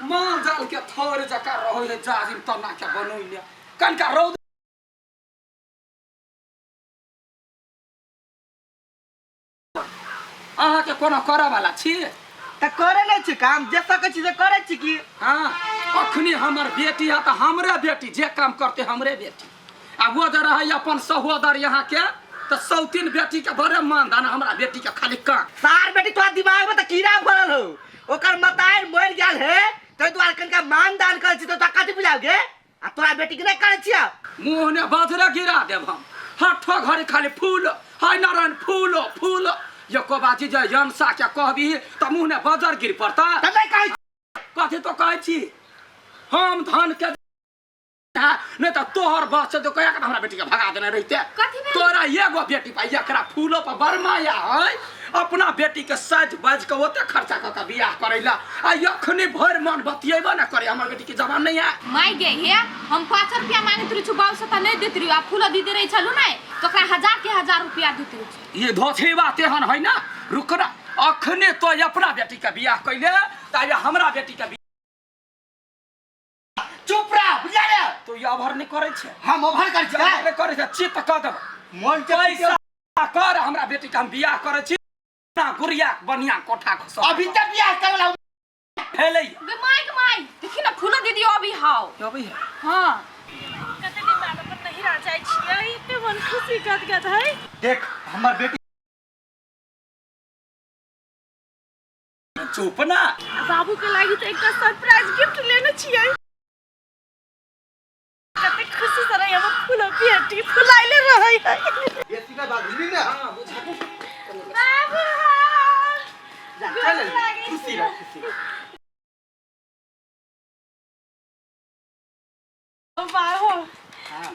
मां जाल के थोर जका रहो है जाजिम तना के बनोइले कनका रौद अहाँ के कोनो करे वाला छी त करे नै छी काम जे सकै छी से करे छी की। हां अखनी हमर बेटी है त हमरे बेटी जे काम करते हमरे बेटी आ वो दर है अपन सहोदर यहाँ के त सौतीन बेटी के बड़े मान दाना हमरा बेटी के खाली काम सार बेटी तोरा दिमाग में त कीड़ा पड़ल हो ओकर मताई मर गेल है तै द्वारा कनका मान दान करे छी त तोरा कथि बुझाओगे आ तोरा बेटी के नै करे छी मुंह ने बाजरे गिरा देब हम हठो घरे खाली फूल हाय नारायण फूल फूल ये को बाजी जे यंसा के कहबी त मुंह ने बाजर गिर पड़ता त नै कहै कथि तो कहै छी हम धन के नहीं तो तोहर बात से तो कया के हमरा बेटी के भगा देने रहते तोरा एगो बेटी पा एकरा फूलो पर बरमाया है अपना बेटी के सज बज के ओते खर्चा क के बियाह करैला आ यखनी भर मन बतियेबो ना करे हमर बेटी के जवान नहीं है माय गे हे हम 5 रुपया मांगत रही छु बाऊ से त नहीं देत रही आ फूल दीदे रही छलु नै तो का 1000 रुपया देत रही ये धोछी बात एहन है ना रुकना अखने तो अपना बेटी के बियाह कइले ताबे हमरा बेटी के चुप रह बुझा रे तो ये अभर नहीं करे छे हम ओभर कर छी नहीं करे छे चित क देब मोन पैसा कर हमरा बेटी के हम बियाह करे छी ना गुड़िया बनिया कोठा खस अभी तक बियाह करला हेले बे माय देखि ना फूल दीदी अभी हाउ अभी है हां कते दिन बाद अपन नहीं रह जाय छियै इते मन खुशी गदगद है देख हमर बेटी चुप ना बाबू के लागि त एकटा सरप्राइज गिफ्ट लेने छियै कते खुशी से रही हम फूल बेटी फुलाइले रहै है बेटी का बात बुझली ना हां बुझा बाबू जा चल खुशी रह खुशी बाबू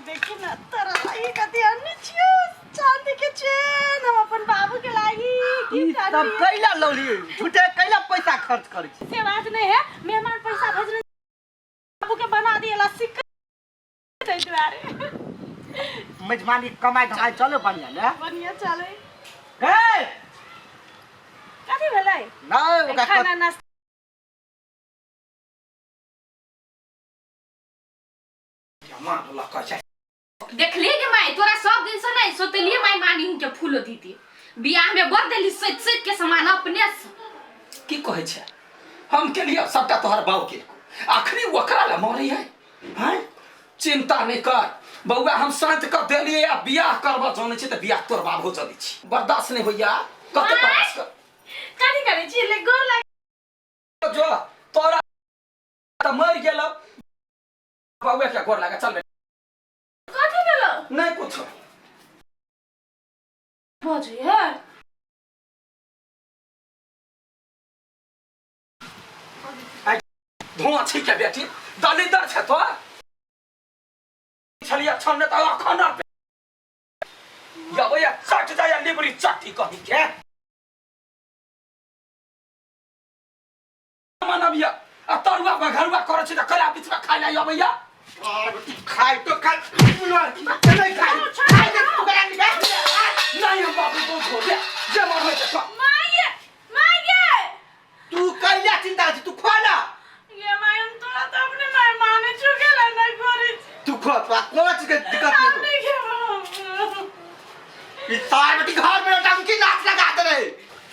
देखि ना तोरा लागि कते अन्य छियो चांदी के चेन हम अपन बाबू के लागि गिफ्ट सब आनी कैला लौली झूठे कैला पैसा खर्च करै छी से बात नहीं है मेहमान पैसा भेजने बाबू के बना दिएला सिक्का दे दुआरे मेजबानी कमाई धमाई चलो बढ़िया ले बढ़िया चले हे कथि भेलै ना ओका खाना नास्ता मां कह देख ले के माय तोरा सब दिन से नहीं सोतलिए माय मानी हूं के फूल दीदी बियाह में बर देली सच के सामान अपने से की कहै छे हम के लिए सबटा तोहर बाऊ के आखरी ओकरा ला मरी है हैं चिंता नहीं कर बउआ हम शांत कर देलिए आ बियाह करबा जाने छी त बियाह तोर बाबू जदी छी बर्दाश्त नहीं होइया कते बर्दाश्त कर कथि करे छी ले गोर लाग जो तोरा त मर गेल बउआ के गोर लागा चल कथि भेलो नहीं कुछ भोजी है धुआं छी के बेटी दलिदर छे तो छलिया छन्ने त अखन या भैया चट जाया लिबरी चट्टी कही के मानविया आ तरुआ बघरुआ करे छी त कला बीच में खाइ ला भैया खाई तो खा नहीं खाई दे तू करा नहीं हम बाबू तो छोड़ दे जे मन होय त माये तू कैला चिंता छी तू खोला ये मायम तोरा त अपने माय माने चुकेला नहीं करे तू खो तो कोन चीज के दिक्कत नहीं ई सार बेटी घर में टंकी नाच लगा दे रे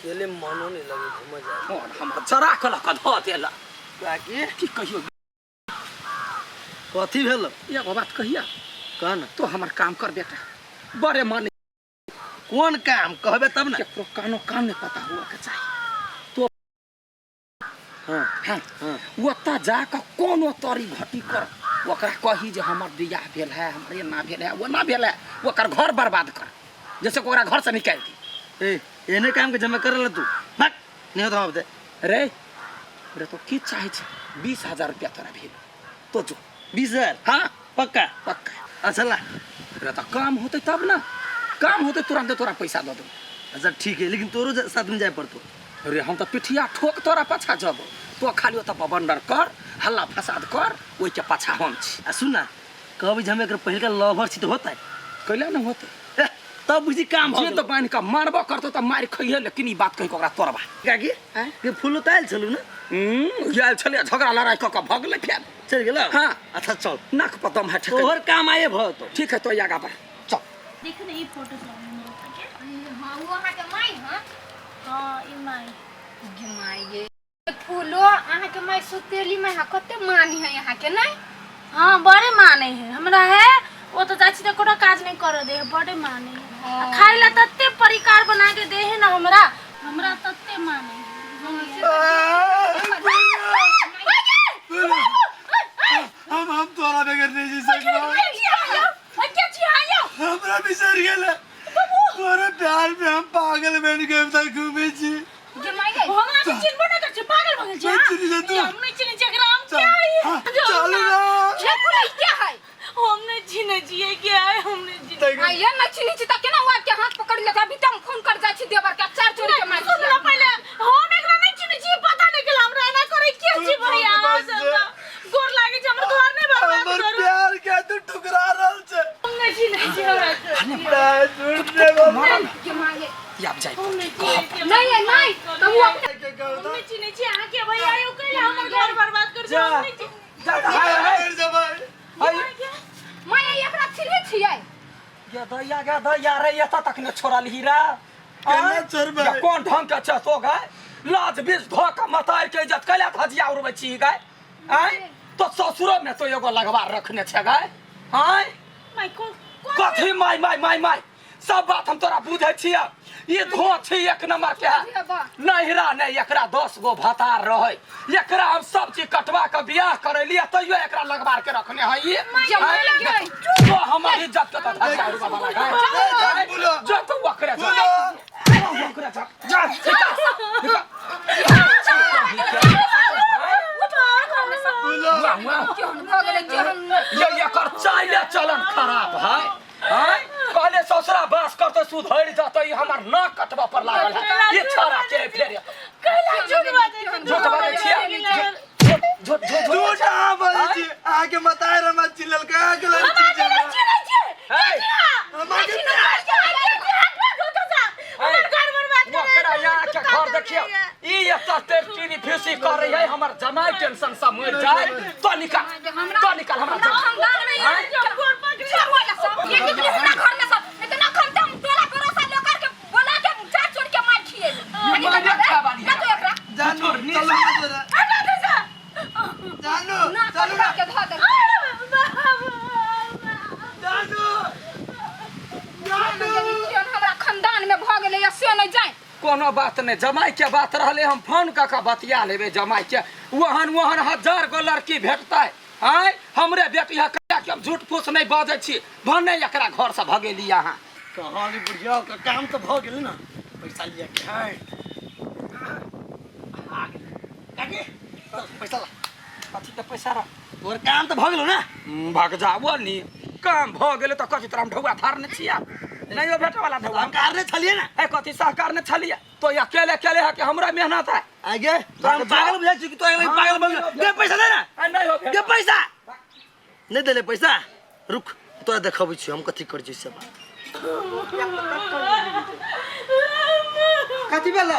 केले मनो नहीं लगे घूम जा और हम जरा कला क ध देला बाकी की कहियो कथी भेलो एगो बात कहिया कहन तो हमर काम कर बेटा बड़े मन कोन काम कहबे तब ना केकरो कानो कान नहीं पता हुआ के चाहिए तो हां हां ओता जाके कोनो तरी घटी कर ओकरा कही जे हमर बियाह भेल है हमरे ना भेल है वो ना भेल है ओकर घर बर्बाद कर जैसे ओकरा घर से निकाल दी ए एने काम के जमा करल तू हट नहीं होता अब दे रे रे तो की चाहे छे 20000 रुपया तोरा भेल तो जो 20000 हां पक्का पक्का अच्छा ला रे तो काम होते तब ना काम होते तुरंत तोरा पैसा दे दो अच्छा ठीक है लेकिन तोरो साथ में जाए पड़तो रे हम तो पिठिया ठोक तोरा पाछा जब तो खाली ओता बबंडर कर हल्ला फसाद कर ओइ के पाछा हम छी आ सुन ना कभी हम एक पहिल का लवर छी तो होता है कैला ना होते तब बुझी काम हो जे तो बांध के मारबो करतो त मार खइहे लेकिन ई बात कहि के ओकरा तोरबा काकी ये फूल उताइल छलु ना याल छले झगड़ा लड़ाई क के भगले फेर चल गेलो हाँ। अच्छा चल नाक पतम है ठीक तोहर काम आए भ तो ठीक है तो आगा पर चल देख ना ये फोटो चाहिए मेरे के हां वो अहाँ के माई हां हां ई माई माई ये फूलो अहाँ के माई सुतेली में कते मानी है यहाँ के नहीं हां बड़े माने है हमरा है वो तो चाची तो कोनो काज नहीं कर दे बड़े माने है खाइला तत्ते परिकार बना के दे है ना हमरा तत्ते माने हम तोरा बगैर नहीं जी सकबो हमरा बिसर गेले तोरे प्यार में हम पागल बन गए तक घूमे छी हमरा तो चिन्ह बना कर पागल हो गए हमने चिन्ह जगराम क्या है चल ना ये फूल क्या है हमने चिन्ह जिए क्या है हमने चिन्ह हां ये न चिन्ह चिता के ना हुआ के हाथ पकड़ लेता अभी तम फोन कर जा छी देवर के चार चोरी के मार सुन लो पहले हम एकरा नहीं चिन्ह जी पता नहीं के हमरा ना करे के छी भैया गोर लागे छ हमर घर नहीं बर्बाद हमर प्यार के तू ठुकरा रहल छ हमने चिन्ह जी हमरा झूठ रे बाबा के मांगे याब जाई नहीं तो वो अपने हमने चिन्ह जी आके के भैया यो कहले हमर घर बर्बाद कर जा। हमने मैं एकरा छिले छियै ये दैया रे ये तक ने छोड़ल हीरा केना छोड़बै? या कौन ढंग के छ तो गए लाज बीस धो के मतार के इज्जत कैला हजिया उड़बै छी गए आय तो ससुरो में तो एगो लगवा रखने छ गए आय माय को कथी माय सब बात हम तोरा बुझै छियै ये धो छी एक नंबर के नहिरा नहीं एकरा 10 गो भतार रहे एकरा हम सब चीज कटवा के बियाह करैलिए तइयो एकरा लगवार के रखने है ये तो हमर इज्जत के तो धजा रुपा वाला है जो तू वकरे जा ये कर चाइले चलन खराब है हैं कहले ससुरा बास करते सुधर जाते हमर नाक कटवा पर लागल है ये छोरा के फेर कहला झूठ बाजे झूठ आ बोलै छी आके मताय रमा चिल्लल का गेल घर देखियो ई एता तेर टीवी फिसी कर रही है हमर जमाई टेंशन से मर जाए तो निकाल हमरा खानदान में ये निकली ना घर में सब इतना खंता तोला परोसा लोकर के बोला के चार चोर के मार खिए ना तो एकरा जानू जानू चलो के धा दे जानू हमरा खानदान में भ गेलै से नहीं जाए कोनो बात नहीं जमाई के बात रहले हम फोन का बतिया लेबे जमाई के वहन 1000 गो लड़की भेटता है आय हमरे बेटी है कहिया कि हम झूठ फूस नहीं बाजै छी भने एकरा घर से भगेली यहां कहानी बुढ़िया का काम तो भ गेल ना पैसा लिया के है काके पैसा ला कथी के पैसा रा तोर काम तो भ गेल ना भाग जाबो नी काम भ गेले त कथी तरह ढौआ धारने छिया नहीं हो बेटा वाला ढौआ हम कार ने छलिए ना है कथी सहकार ने छलिया तो अकेले है कि हमरा मेहनत है आगे तो पागल बुझा छी कि तो पागल बन दे पैसा दे ना नहीं हो दे पैसा नहीं देले पैसा रुक तोरा देखबै छी हम कथी कर छी सब कथी भेलो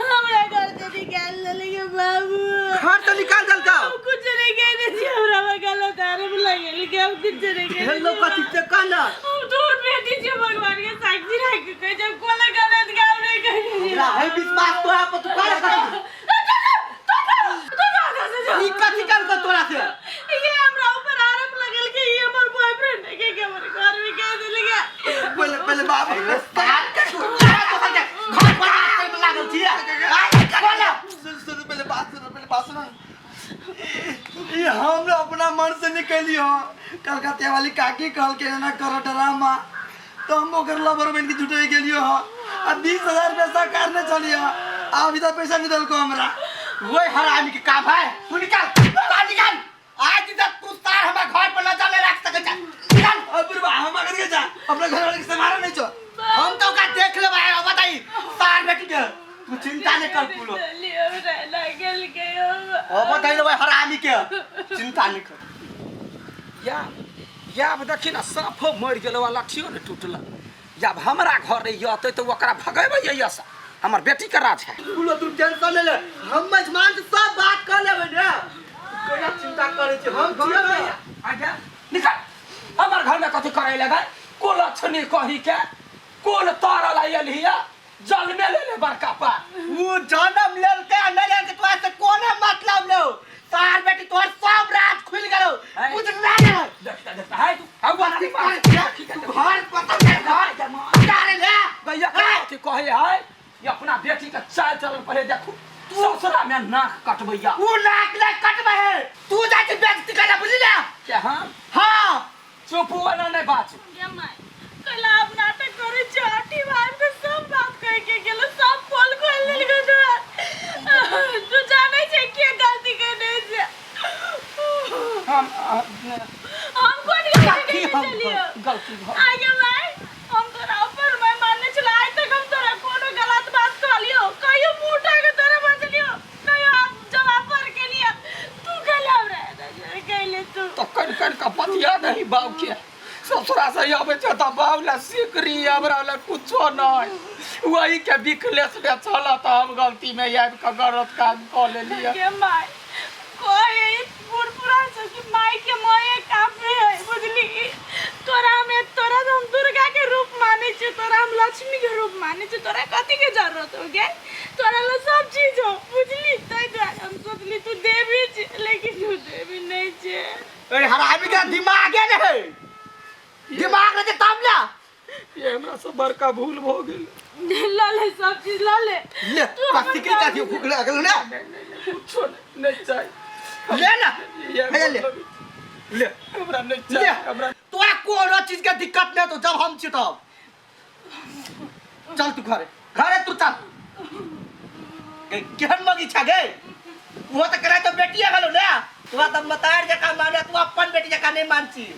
हमरा घर से निकाल लेगे बाबू घर तो निकाल दल का कुछ नहीं कहने छी हमरा बगल तारे में लगे लेकिन हम कुछ नहीं कहने हेलो कथी से कहना हम दूर बेटी छी भगवान के साक्षी रह के कह जब कोला गलत काम नहीं कहने हमरा है विश्वास तोरा पर तू कर ई कथी कर को तोरा से ये हमरा ऊपर आरोप लगल के ये हमर बॉयफ्रेंड है के हमर घर में कह देले के पहले बाप स्टार्ट कर तू घर पर आके में लागल छी सुन पहले बात सुन ये हम अपना मन से निकलियो कलकत्ते वाली काकी कहल के ना करो ड्रामा तो हम ओकर लवर बन के जुटे गेलियो आ 20000 पैसा करने चलियो अभी तक पैसा नहीं दल को हमरा वही हरामी के काम है तू निकाल आज तक तू तार हमरा घर पर न जाने रख सके जा निकाल अब बा हम करके जा अपने घर वाले के समारा नहीं छो हम तो का देख ले भाई बताई तार बेटी के तू चिंता नहीं कर पुलो लागल के अब बताई ले भाई हरामी के चिंता नहीं कर या देखी ना साफो मर गेल वाला ठियो ने टूटला जब हमरा घर रही तो ओकरा भगेबै ऐसा हमर बेटी के राज है बोलो तू टेंशन ले ले हम मेजमान से सब बात कर लेबै ने कोना चिंता करे छी हम छियै भैया आगे निकल हमर घर में कथि करे लगे कोल छनी कही के कोल तारा लायल हिया जल में ले ले बड़का पा वो जन्म लेलके नहीं लेलके तोरा से कोने मतलब लो तार बेटी तोर सब रात खुल गेलो कुछ नहीं देखता देखता है तू अब वाला घर पता नहीं घर तारे ले भैया कथि कहे है ये अपना बेटी का चाल चलन पहले देखो ससुरा में नाक कटबैया वो नाक ले कटबे है तू जाके बेइज्जती करना बुझली ना के हां चुप वाला नहीं बात ये माय कल आप नाटक करे चाटी भाई में सब बात कह के गेलो सब पोल खोल ले गयो तू जाने छै के गलती करने से हम कोनी गलती चलियो गलती आगे भाई हम तोरा ऊपर मैं मानने चला आज तक हम तोरा कोनो गलत बात कहलियो कहियो मुंह के तोरा बजलियो कहियो आप जवाब पर के लिए तू कहले रे कहले तू तो कन का पतिया नहीं बाव के ससुरा से आवे छ त बावला सिकरी हमरा कुछो नहीं वही के बिखलेस में चला त हम गलती में याद का गलत काम कर ले लिया के माय कोई पुरपुरा से कि माय के मोए काफे है बुझली तोरा में तोरा हम दुर्गा के रूप माने छ तोरा हम लक्ष्मी के रूप माने छ तोरा कथि के जरूरत हो गे तोरा ला सब चीज हो बुझली तै द्वारा हम सोचली तू देवी छ लेकिन तू देवी नहीं छ ए हरामी का दिमाग है नहीं दिमाग रे तब ना ये हमरा से बड़का भूल हो गेल ले सब चीज ले पत्ती के काठी फुकले अगल ना कुछो नहीं चाहिए ले ना ये ले ले हमरा नहीं चाहिए हमरा तोरा कोनो चीज के दिक्कत नहीं तो जब हम छी तब चल तू घरे तू चल केहन मगी छ गे वो तो करे तो बेटिया गलो ना तू त मतार जका माने तू अपन बेटी जका नहीं मानची